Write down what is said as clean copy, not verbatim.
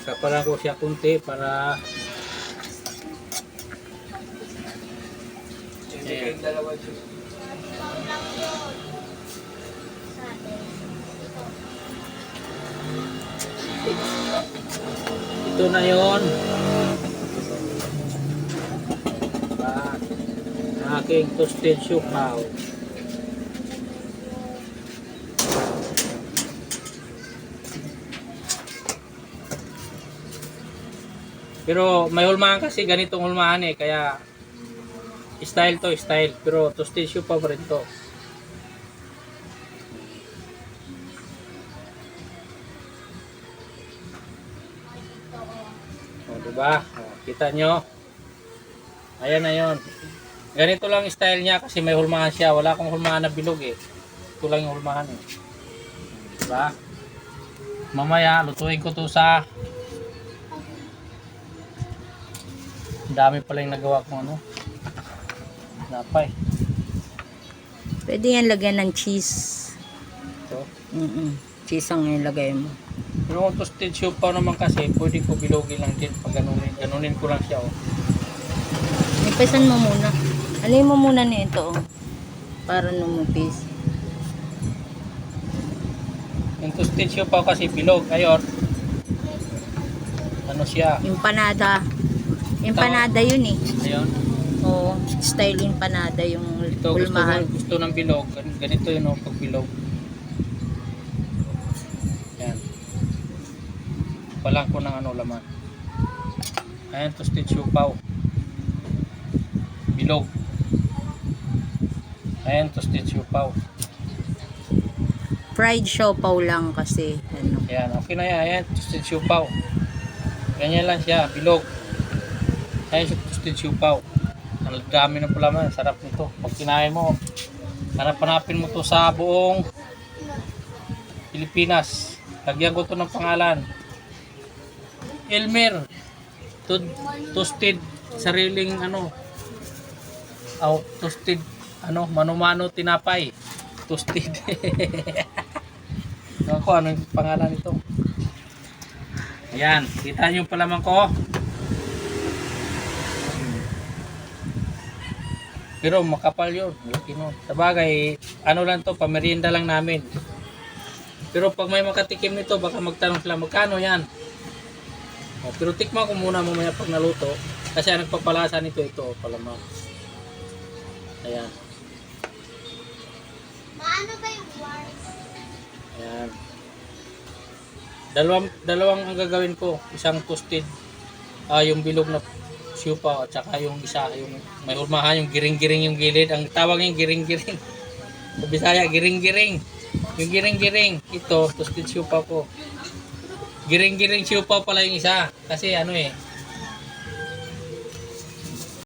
Kapalan ko siya kunti para ayan. Ito na yon aking toasted siopaw. Pero may hulmahan kasi ganitong hulmahan eh, kaya style to style, pero toasted siopaw pa rin to. O, diba? O, kita nyo? Ayan na yun. Ganito lang style niya kasi may hulmahan siya. Wala akong hulmahan na bilog eh. Ito lang yung hulmahan eh. Diba? Mamaya, lutuin ko to sa... dami pala yung nagawa kong ano. Napay. Pwede yan lagyan ng cheese. Ito. Cheese ang ilagay mo. Pero kung toasted siopaw naman kasi, pwede ko bilogin lang din. Pag ganunin ko lang siya oh. Ipasan mo muna. Alin mo muna nito oh. Para numupis. Yung toasted siopaw kasi bilog. Ayon. Ano siya? Empanada. Empanada yun eh. Ayon. Oo, style empanada yung Ito hulmahan. gusto ng bilog. Ganito yun oh, pag bilog. Yan. Palang ko ng ano laman. Ayan, toasted siopaw. Bilog. Ayan, toasted siopaw. Fried siopaw lang kasi. Ano. Ayan, okay na yan. Ayan, toasted siopaw. Ganyan lang siya, bilog. Ayan, toasted siopaw. Ang dami ng palaman, sarap nito. Pag kinain mo, hanap-hanapin mo to sa buong Pilipinas. Lagyan ko to ng pangalan. Elmer. Toasted, sariling ano, toasted, ano, mano-mano tinapay. Toasted. Ako, ano yung pangalan nito? Ayan, kita nyo yung palaman ko. Pero makapal yun. Laki nun. Sabagay, ano lang to, pamerienda lang namin. Pero pag may makatikim nito, baka magtanong sila, magkano yan? O, pero tikman ko muna mamaya pag naluto. Kasi ang nagpapalasa nito, ito, palamang. Ayan. Maano ba yung wars? Ayan. Dalawang ang gagawin ko. Isang toasted, yung bilog na siopaw at saka yung isa, yung may hulmahan, yung giring-giring yung gilid. Ang tawag niya giring-giring. Sa Bisaya, giring-giring. Yung giring-giring. Ito, toasted siopaw ko. Giring-giring siopaw pala yung isa. Kasi ano eh,